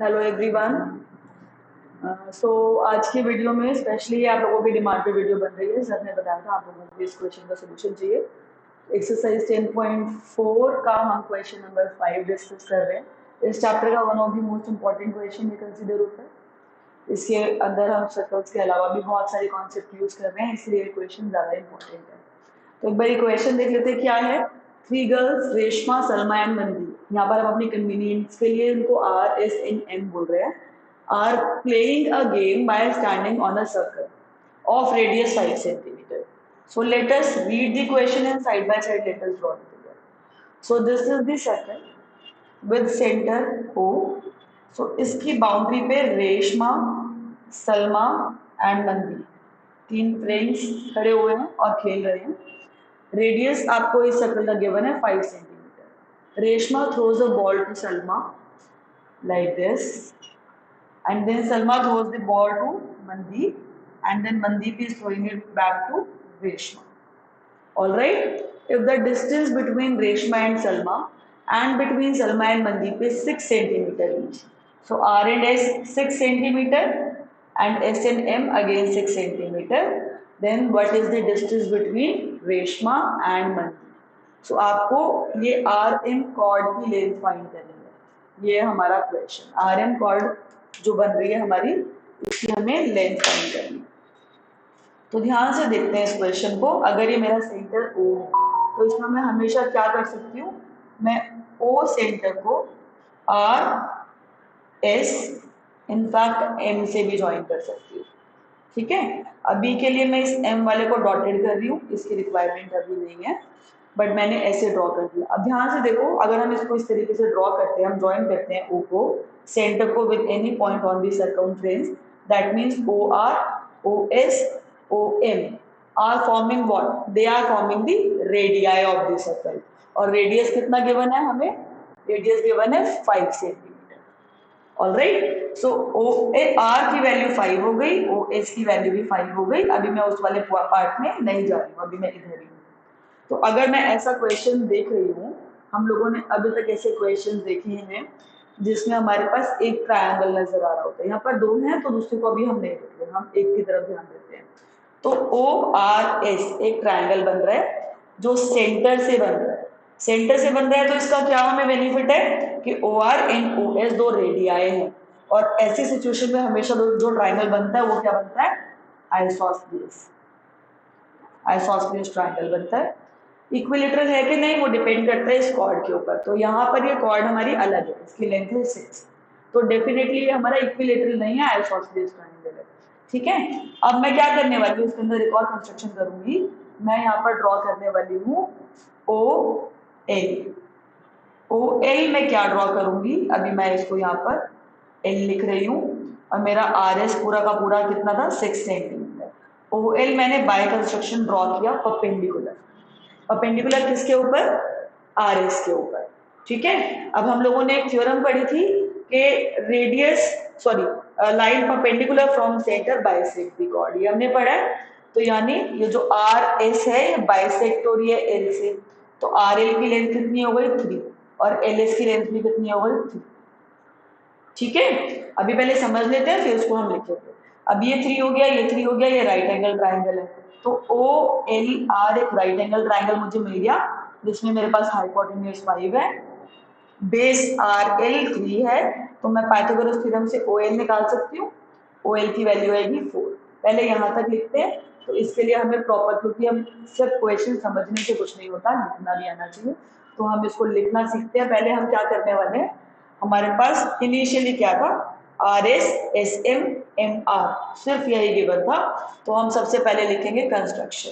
Hello everyone. सो आज की video में स्पेशली आप लोगों की डिमांड पे वीडियो बन रही है। सर ने बताया था आप लोगों को इस क्वेश्चन का सोल्यूशन चाहिए। एक्सरसाइज 10.4 का हम क्वेश्चन नंबर 5 डिस्कस कर रहे हैं। इस चैप्टर का one of the most important question ये कंसिडर होता है। इसके अंदर हम सर्कल्स के अलावा भी बहुत सारे कॉन्सेप्ट यूज कर रहे हैं, इसलिए क्वेश्चन ज़्यादा इंपॉर्टेंट है। तो एक बार क्वेश्चन देख लेते हैं क्या है। 3 गर्ल्स रेशमा, सलमा एंड मंदी, यहाँ पर हम अपनी कन्वीनियंस के लिए इनको आर एस एन एम बोल रहे हैं, are playing a game by standing on a circle of radius 5 centimeter. So let us read the question and side by side let us draw it together. So this is the circle with center O. So इसकी boundary पे Reshma, Salma and मंदी तीन friends खड़े हुए हैं और खेल रहे हैं। रेडियस आपको इस सर्कल का गिवन है 5 centimetre. Reshma throws a ball to Salma like this, and then Salma throws the ball to Mandeep, and then Mandeep is throwing it back to Reshma. Alright, if the distance between Reshma and Salma and between Salma and Mandeep is 6 centimeter each, so R and S 6 centimeter and S and M again 6 centimeter, then what is the distance between Reshma and Mandeep? So आपको ये R M cord की length find करनी है। ये हमारा question, R M cord जो बन रही है हमारी, इसकी हमें लेंथ फाइंड करनी है। तो ध्यान से देखते हैं इस क्वेश्चन को। अगर ये मेरा सेंटर O है तो इसमें मैं हमेशा क्या कर सकती हूँ, मैं O सेंटर को R S इनफैक्ट M से भी ज्वाइन कर सकती हूँ। ठीक है, अभी के लिए मैं इस M वाले को डॉटेड कर रही हूँ, इसकी रिक्वायरमेंट अभी नहीं है, बट मैंने ऐसे ड्रॉ कर दिया। अब ध्यान से देखो, अगर हम इसको इस तरीके से ड्रॉ करते हैं, हम ज्वाइन करते हैं O को सेंटर को with any point on the circumference, that means OR, OS, OM are forming what, they are forming the radii of the circle. और रेडियस कितना गिवन है हमें, रेडियस गिवन है 5 सेंटीमीटर। ऑलराइट, सो आर की value 5 हो गई, OS की value भी 5 हो गई। अभी मैं उस वाले पार्ट में नहीं जा रही हूँ, अभी मैं इधर ही हूँ। तो अगर मैं ऐसा क्वेश्चन देख रही हूँ, हम लोगों ने अभी तक ऐसे क्वेश्चन देखे हैं जिसमें हमारे पास एक ट्रायंगल नजर आ रहा होता है। यहाँ पर दो हैं तो दूसरे को अभी हम नहीं देख रहे, हम एक की तरफ ध्यान देते हैं। तो ORS एक ट्रायंगल बन रहा है जो सेंटर से बन रहा है। सेंटर से बन रहा है तो इसका क्या हमें बेनिफिट है कि OR एंड OS दो रेडियाई हैं, और ऐसी सिचुएशन में हमेशा जो ट्रायंगल बनता है वो क्या बनता है, आइसोस्सेलेस। आइसोस्सेलेस ट्रायंगल बनता है। इक्विलेटरल है कि नहीं वो डिपेंड करता है इस कॉर्ड के ऊपर। तो यहाँ पर ये कॉर्ड हमारी अलग है, इसकी लेंथ है 6, तो डेफिनेटली ये हमारा इक्विलेटरल नहीं है, आइसोस्सेलेस ट्रायंगल है। ठीक है, अब मैं क्या करने वाली हूँ, इसके अंदर एक और कंस्ट्रक्शन करूंगी। मैं यहाँ पर ड्रॉ करने वाली हूँ OL। OL में क्या ड्रॉ करूंगी, अभी मैं इसको यहाँ पर L लिख रही हूँ, और मेरा RS पूरा का पूरा कितना था, 6 सेंटीमीटर। OL मैंने बाय कंस्ट्रक्शन ड्रॉ किया परपेंडिकुलर। परपेंडिकुलर किसके ऊपर, RS के ऊपर। ठीक है, अब हम लोगों ने एक थ्योरम पढ़ी थी कि radius line perpendicular from centre bisect the chord, ये हमने पढ़ा है। तो यानी ये जो RS है ये बाइसेक्ट हो रही है L से, तो RL की लेंथ कितनी हो गई 3, और LS की लेंथ भी कितनी हो गई 3। ठीक है, अभी पहले समझ लेते हैं फिर उसको हम लिखेंगे। अब ये 3 हो गया, ये 3 हो गया, ये राइट एंगल ट्राइंगल है। तो OLR एक राइट एंगल ट्राइंगल मुझे मिल गया जिसमें मेरे पास हाइपोटेन्यूज 5 है, बेस RL 3 है, तो मैं पाइथागोरस थ्योरम से OL निकाल सकती हूँ। OL की वैल्यू आएगी 4। पहले यहाँ तक लिखते हैं, तो इसके लिए हमें प्रॉपर, क्योंकि हम सिर्फ क्वेश्चन समझने से कुछ नहीं होता, लिखना भी आना चाहिए, तो हम इसको लिखना सीखते हैं। पहले हम क्या करने वाले हैं, हमारे पास इनिशियली क्या था, RS SM MR, सिर्फ यही गिवन था। तो हम सबसे पहले लिखेंगे कंस्ट्रक्शन।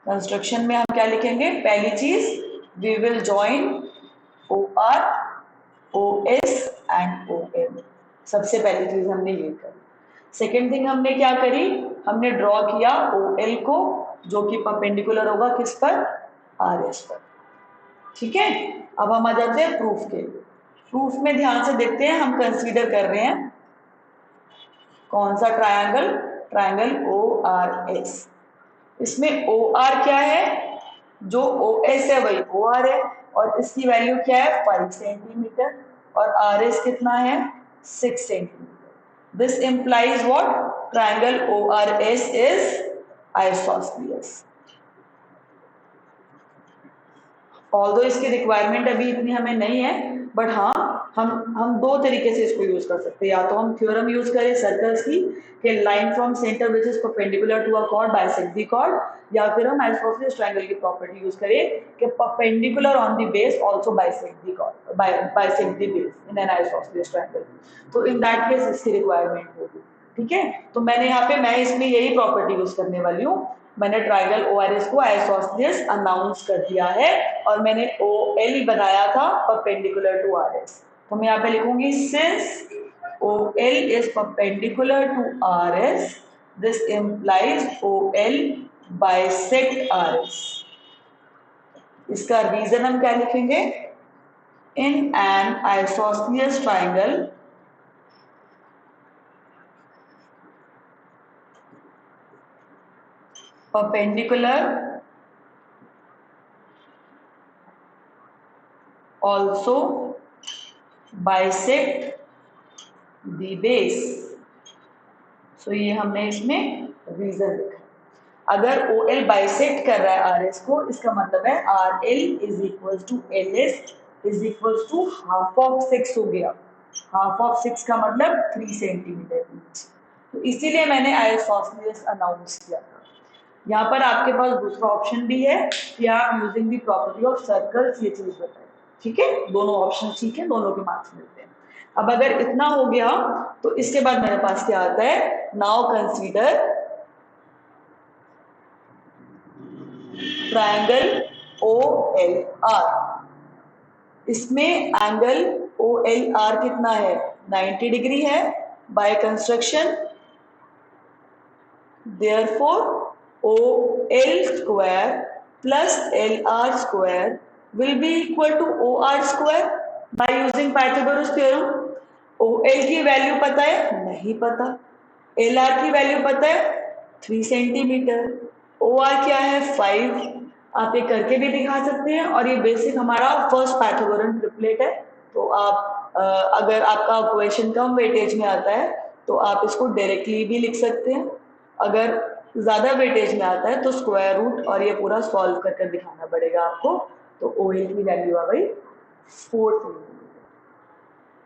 कंस्ट्रक्शन में हम क्या लिखेंगे, पहली चीज we will join OR, OS and OM। सबसे पहली चीज हमने ये करी। सेकेंड थिंग हमने क्या करी, हमने ड्रॉ किया OL को, जो कि परपेंडिकुलर होगा किस पर, RS पर। ठीक है, अब हम आ जाते हैं प्रूफ के लिए। प्रूफ में ध्यान से देखते हैं, हम कंसीडर कर रहे हैं कौन सा ट्रायंगल, ट्रायंगल ORS। इसमें OR क्या है, जो OS है वही OR है, और इसकी वैल्यू क्या है 5 सेंटीमीटर, और RS कितना है 6 centimetre. This implies what, triangle ORS is isosceles. Although इसकी रिक्वायरमेंट अभी इतनी हमें नहीं है, बट हाँ हम दो तरीके से इसको यूज कर सकते हैं। या तो हम थ्योरम यूज करें सर्कल्स की कि line from centre which is perpendicular to a chord bisect the chord, या फिर हम आइसोसेलेस ट्रायंगल की प्रॉपर्टी यूज करें कि perpendicular on the base also bisect the chord, bisect the base in an isosceles triangle. तो in that case इसकी requirement होगी। ठीक है, तो मैंने यहाँ पे मैं इसमें यही प्रॉपर्टी यूज करने वाली हूँ। मैंने ट्रायंगल ORS को आइसोसेलेस अनाउंस कर दिया है, और मैंने OL बनाया था परपेंडिकुलर टू RS। तो मैं यहाँ पे लिखूंगी since OL is perpendicular to RS, this implies OL bisect RS। इसका रीजन हम क्या लिखेंगे, in an isosceles triangle perpendicular also bisect the base। So ये हमने इसमें रीजन लिखा। अगर OL बाइसेक्ट कर रहा है RS को, इसका मतलब है RL is equal to LS is equal to half of 6 हो गया। हाफ ऑफ 6 का मतलब 3 सेंटीमीटर ईच। तो इसीलिए मैंने आइसोसेलेस अनाउंस किया था। यहाँ पर आपके पास दूसरा ऑप्शन भी है कि आप using the property of circles ये चीज बताएं। ठीक है, दोनों ऑप्शन ठीक है, दोनों के मार्क्स मिलते हैं। अब अगर इतना हो गया तो इसके बाद मेरे पास क्या आता है, नाउ कंसीडर ट्रायंगल OLR। इसमें एंगल OLR कितना है 90 डिग्री है by construction, therefore OL square plus LR square will be equal to OR square by using Pythagoras theorem। OL की वैल्यू पता है, नहीं पता। LR की वैल्यू पता है 3 सेंटीमीटर। OR क्या है 5। आप ये करके भी दिखा सकते हैं, और ये बेसिक हमारा फर्स्ट पाइथागोरन ट्रिपलेट है। तो आप अगर आपका क्वेश्चन कम वेटेज में आता है तो आप इसको डायरेक्टली भी लिख सकते हैं। अगर ज्यादा वेटेज में आता है तो स्क्वायर रूट और ये पूरा सॉल्व कर कर दिखाना पड़ेगा आपको। तो OL की वैल्यू आ गई 4 centimetre.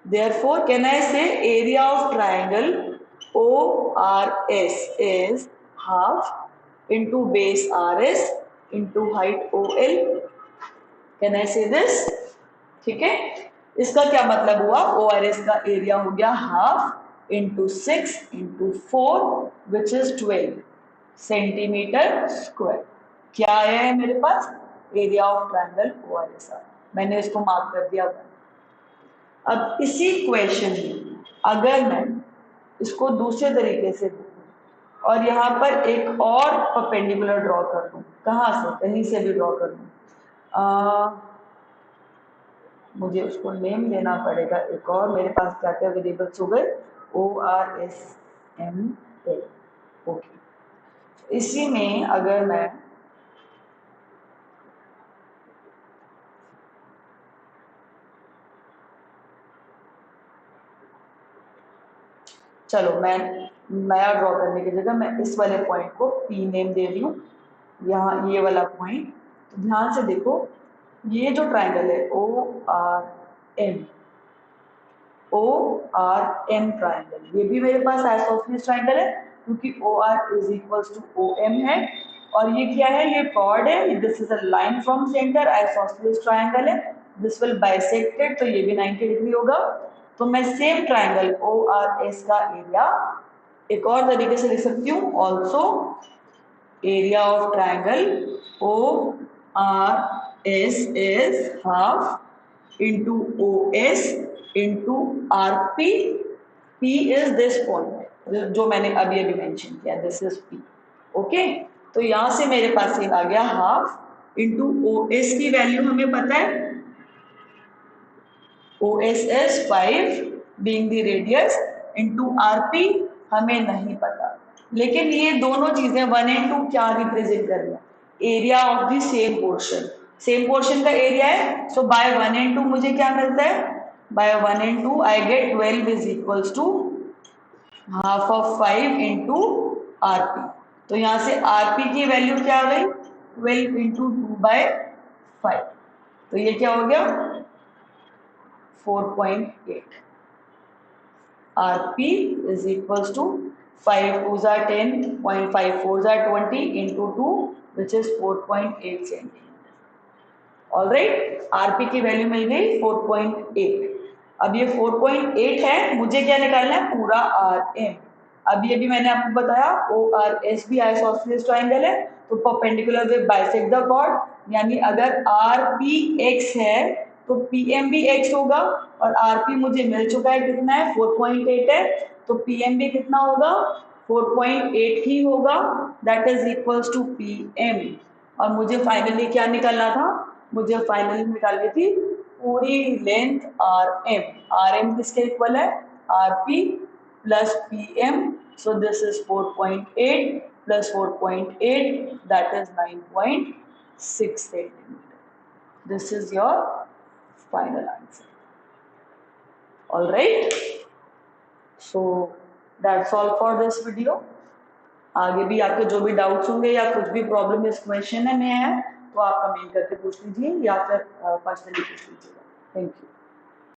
Therefore, can I say area of triangle ORS is half into base RS into height OL? Can I say this? ठीक है, इसका क्या मतलब हुआ, ORS का एरिया हो गया half into 6 into 4 which is 12 centimetre square. क्या आया है मेरे पास, एरिया ऑफ ट्रायंगल ORS। मैंने इसको मार्क कर दिया। अब इसी क्वेश्चन में अगर मैं इसको दूसरे तरीके से और यहाँ पर एक और परपेंडिकुलर ड्रॉ कर दूं, कहाँ से, कहीं से भी ड्रॉ कर दूं, मुझे उसको नेम देना पड़ेगा एक और। मेरे पास क्या क्या वेरिएबल्स हो गए, ORSML। ओके, इसी में अगर मैं चलो मैं नया ड्रॉ करने की जगह मैं इस वाले पॉइंट को P नेम दे रही हूँ, यहाँ ये वाला पॉइंट। तो ध्यान से देखो, ये जो ट्रायंगल है ORM ट्रायंगल, ये भी मेरे पास आइसोसेलेस ट्रायंगल है क्योंकि OR is equals to OM है। और ये क्या है, ये कॉर्ड है, this is a line from centre, isosceles triangle है, दिस विल बाइसेक्ट इट, तो ये भी 90 डिग्री होगा। तो मैं सेम ट्रायंगल ORS का एरिया एक और तरीके से लिख सकती हूँ, also area of triangle ORS is half into OS into RP। P is this point जो मैंने अभी अभी मेंशन किया, दिस इज P। ओके, तो यहां से मेरे पास ये आ गया हाफ इंटू OS की वैल्यू हमें पता है, OS is 5 being the radius into RP हमें नहीं पता। लेकिन ये दोनों चीजें 1 and 2 क्या रिप्रेजेंट कर रही हैं, area of the same portion का एरिया है, सो बाय 1 and 2 मुझे क्या मिलता है, by 1 and 2 I get 12 is equals to half of 5 into RP. तो यहाँ से आरपी की वैल्यू क्या आ गई, 12 इंटू 2/5, तो ये क्या हो गया 4.8। RP is equals to 5 2s are 10, 0.5 4s are 20 into 2 which is 4.8 centimetre. Alright, RP की वैल्यू मिल गई 4.8। अब ये 4.8 है, मुझे क्या निकालना है, पूरा आरएम। अब ये भी मैंने आपको बताया ORS भी आइसोसेलेस ट्रायंगल है, तो perpendicular with bisect the chord, यानी अगर आरपी एक्स है तो पीएम भी एक्स होगा, और आरपी मुझे मिल चुका है कितना है 4.8 है, तो पीएम भी कितना होगा 4.8 ही होगा, that is equals to PM. और मुझे फाइनली क्या निकालना था, मुझे फाइनली निकालनी थी पूरी लेंथ आरएम किसके इक्वल है, RP plus PM, so this is 4.8 plus 4.8 that is 9.6 centimetre. This is your final answer. All right, so that's all for this video. आगे भी आपके जो भी डाउट्स होंगे या कुछ भी प्रॉब्लम इस क्वेश्चन में है तो आप कमेंट करके पूछ लीजिए या फिर पर्सनली पूछ लीजिएगा। Thank you.